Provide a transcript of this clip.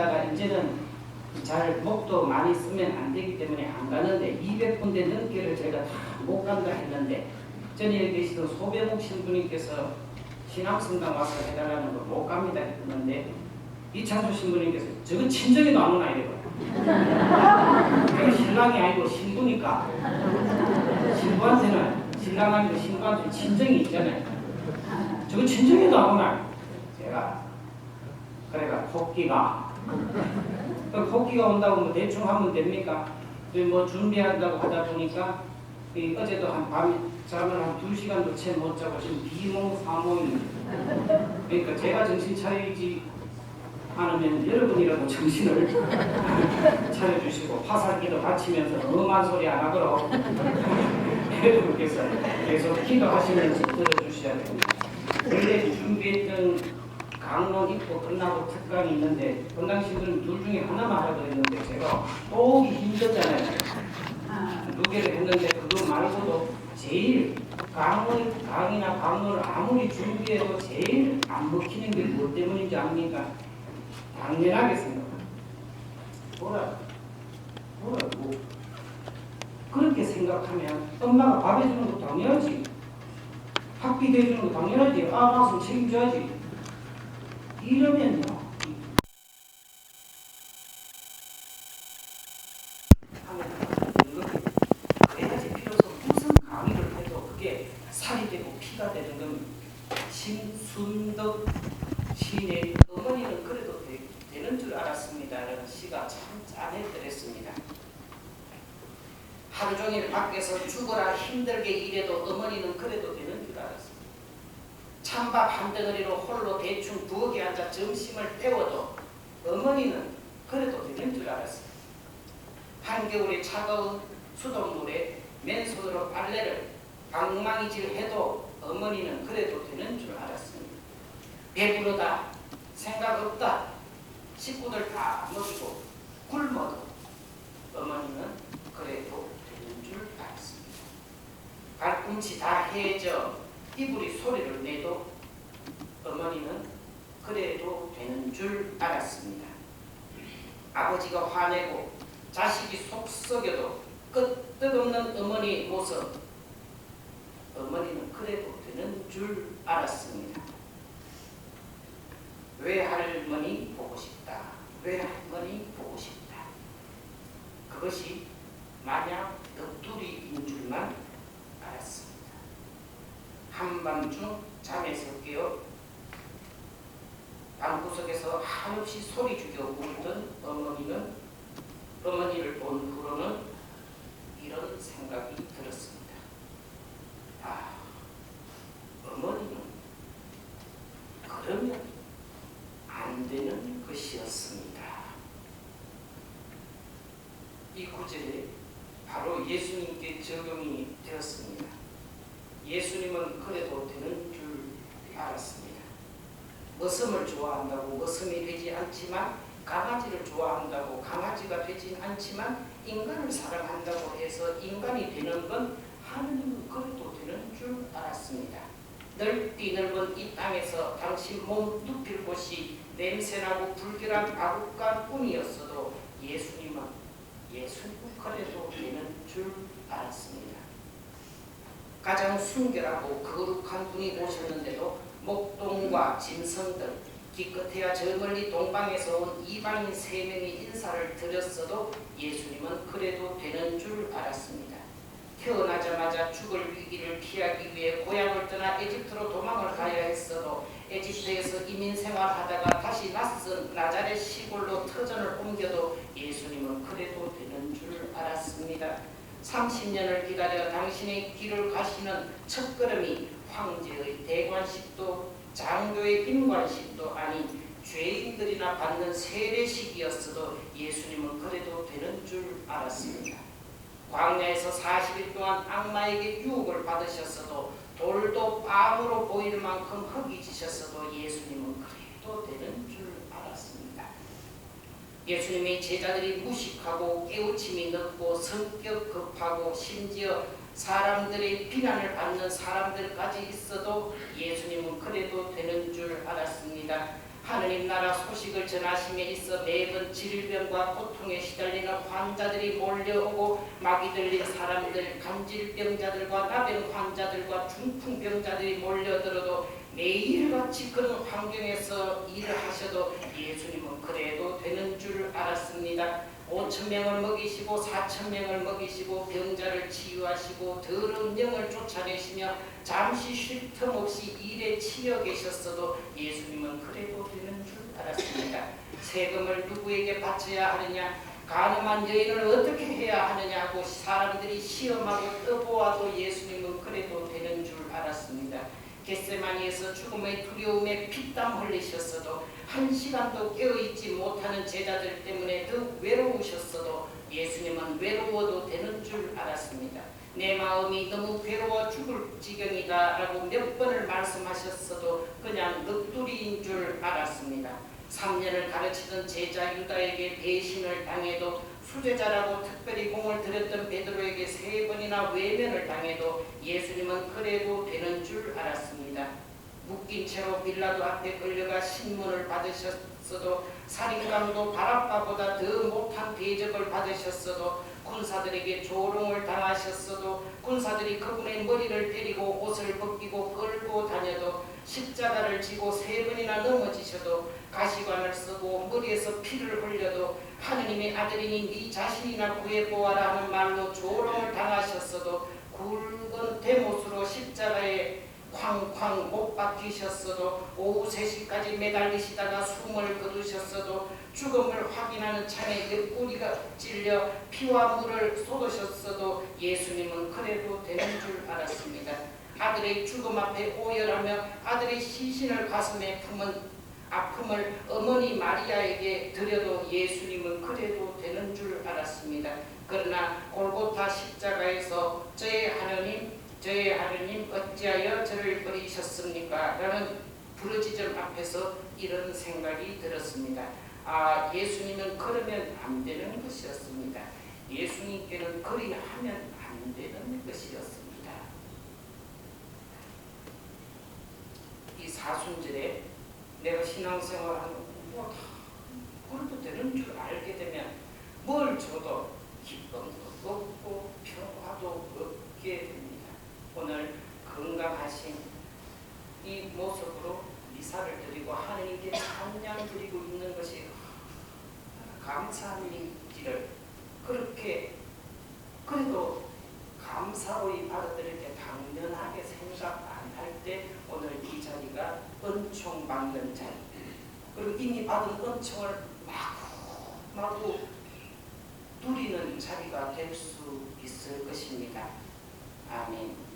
다니다가 이제는 잘 목도 많이 쓰면 안 되기 때문에 안 가는데 200군데 넘게를 제가 다 못 간다 했는데 전에 계시던 소배목 신부님께서 신앙성당 와서 해달라는 걸 못 갑니다 했는데 이창수 신부님께서 저거 친정에도 안 오나 이래요. 제가 신랑이 아니고 신부니까 신부한테는 신랑 아니고 신부한테는 친정이 있잖아요. 저거 친정에도 안 오나. 제가 그래가 토끼가 토끼가 온다고 뭐 대충 하면 됩니까? 뭐 준비한다고 하다 보니까 어제도 한 밤에 잠을 한 2시간도 채 못 자고 지금 비몽사몽입니다. 그러니까 제가 정신 차리지 않으면 여러분이라도 정신을 차려주시고 화살기도 받치면서 엄한 소리 안 하도록 여러분께서 계속 기도하시면서 들어주셔야 됩니다. 원래 준비했던 강론 입고 끝나고 특강이 있는데 본당신들은 둘 중에 하나만 하라고 했는데 제가 또 힘들잖아요. 두 개를 했는데 그거 말고도 제일 강이나 강론을 아무리 준비해도 제일 안 먹히는 게 뭐 때문인지 압니까? 당연하게 생각합니다. 뭐라고? 그렇게 생각하면 엄마가 밥 해주는 거 당연하지. 학비도 해주는 거 당연하지. 나서 책임져야지. 이러면요. 그래야지 비로소 무슨 강의를 해도 그게 살이 되고 피가 되는 건 심순덕 시인의 어머니는 그래도 되는 줄 알았습니다. 라는 시가 참 짠했더랬습니다. 하루 종일 밖에서 죽어라 힘들게 일해도 어머니는 그래도 되는 줄 알았습니다. 찬밥 한 덩어리로 홀로 대충 부엌에 앉아 점심을 때워도 어머니는 그래도 되는 줄 알았습니다. 한겨울에 차가운 수돗물에 맨손으로 빨래를 방망이질 해도 어머니는 그래도 되는 줄 알았습니다. 배부르다, 생각 없다, 식구들 다 먹이고 굶어도 어머니는 그래도 되는 줄 알았습니다. 발꿈치 다 해져 이불이 소리를 내도 어머니는 그래도 되는 줄 알았습니다. 아버지가 화내고 자식이 속썩여도 끄떡없는 어머니의 모습, 어머니는 그래도 되는 줄 알았습니다. 외할머니 보고 싶다. 외할머니 보고 싶다. 그것이 마냥 넋두리인 줄만 알았습니다. 한밤중 잠에서 깨어 방구석에서 한없이 소리 죽여 울던 어머니를 본 후로는 이런 생각이 들었습니다. 어머니는 그러면 안 되는 것이었습니다. 이 구절에 바로 예수님께 적용이 되었습니다. 예수님은 그래도 되는 줄 알았습니다. 머슴을 좋아한다고 머슴이 되지 않지만 강아지를 좋아한다고 강아지가 되진 않지만 인간을 사랑한다고 해서 인간이 되는 건 하느님은 그래도 되는 줄 알았습니다. 넓디 넓은 이 땅에서 당신 몸 눕힐 곳이 냄새나고 불결한 아국간뿐이었어도 예수님은 그래도 되는 줄 알았습니다. 가장 순결하고 거룩한 분이 오셨는데도 목동과 짐승들 기껏해야 저 멀리 동방에서 온 이방인 3명이 인사를 드렸어도 예수님은 그래도 되는 줄 알았습니다. 태어나자마자 죽을 위기를 피하기 위해 고향을 떠나 에집트로 도망을 가야 했어도 에집트에서 이민 생활하다가 다시 낯선 나자렛 시골로 터전을 옮겨도 예수님은 그래도 되는 줄 알았습니다. 30년을 기다려 당신의 길을 가시는 첫걸음이 황제의 대관식도 장교의 임관식도 아닌 죄인들이나 받는 세례식이었어도 예수님은 그래도 되는 줄 알았습니다. 광야에서 40일 동안 악마에게 유혹을 받으셨어도 돌도 빵으로 보일 만큼 흙이 지셨어도 예수님은 그래도 되는 줄 알았습니다. 예수님의 제자들이 무식하고 깨우침이 늦고 성격 급하고 심지어 사람들의 비난을 받는 사람들까지 있어도 예수님은 그래도 되는 줄 알았습니다. 하느님 나라 소식을 전하심에 있어 매번 질병과 고통에 시달리는 환자들이 몰려오고 마귀 들린 사람들, 간질병자들과 나병 환자들과 중풍병자들이 몰려들어도 매일같이 그런 환경에서 일을 하셔도 예수님은 그래도 되는 줄 알았습니다. 5,000명을 먹이시고 4,000명을 먹이시고 병자를 치유하시고 더러운 영을 쫓아내시며 잠시 쉴 틈 없이 일에 치여 계셨어도 예수님은 그래도 되는 줄 알았습니다. 세금을 누구에게 바쳐야 하느냐, 가늠한 여인을 어떻게 해야 하느냐고 사람들이 시험하고 떠보아도 예수님은 그래도 되는 줄 알았습니다. 겟세마니에서 죽음의 두려움에 피땀 흘리셨어도 한 시간도 깨어있지 못하는 제자들 때문에 더욱 외로우셨어도 예수님은 외로워도 되는 줄 알았습니다. 내 마음이 너무 괴로워 죽을 지경이다 라고 몇 번을 말씀하셨어도 그냥 넋두리인 줄 알았습니다. 3년을 가르치던 제자 유다에게 배신을 당해도 수제자라고 특별히 공을 들였던 베드로에게 3번이나 외면을 당해도 예수님은 그래도 되는 줄 알았습니다. 묶인 채로 빌라도 앞에 끌려가 신문을 받으셨어도 살인감도 바라바보다 더 못한 대접을 받으셨어도 군사들에게 조롱을 당하셨어도 군사들이 그분의 머리를 때리고 옷을 벗기고 끌고 다녀도 십자가를 지고 3번이나 넘어지셔도 가시관을 쓰고 머리에서 피를 흘려도 하느님의 아들이니 네 자신이나 구해보아라 하는 말로 조롱을 당하셨어도 굵은 대못으로 십자가에 쾅쾅 못 박히셨어도 오후 3시까지 매달리시다가 숨을 거두셨어도 죽음을 확인하는 참에 옆구리가 찔려 피와 물을 쏟으셨어도 예수님은 그래도 되는 줄 알았습니다. 아들의 죽음 앞에 오열하며 아들의 시신을 가슴에 품은 아픔을 어머니 마리아에게 드려도 예수님은 그래도 되는 줄 알았습니다. 그러나 골고타 십자가에서 저의 하느님 어찌하여 저를 버리셨습니까? 라는 부르짖음 앞에서 이런 생각이 들었습니다. 예수님은 그러면 안 되는 것이었습니다. 예수님께는 그리하면 안 되는 것이었습니다. 이 사순절에 내가 신앙생활하는 거 그래도 되는 줄 알게 되면 뭘 줘도 기쁨도 없고 평화도 없게 됩니다. 오늘 건강하신 이 모습으로 미사를 드리고 하느님께 찬양 드리고 있는 것이 감사한 일인지를 그렇게 그래도 감사의 받아들일 때 당연하게 생각 안 할 때 오늘 이 자리가 은총 받는 자리 그리고 이미 받은 은총을 마구 누리는 자리가 될 수 있을 것입니다. 아멘.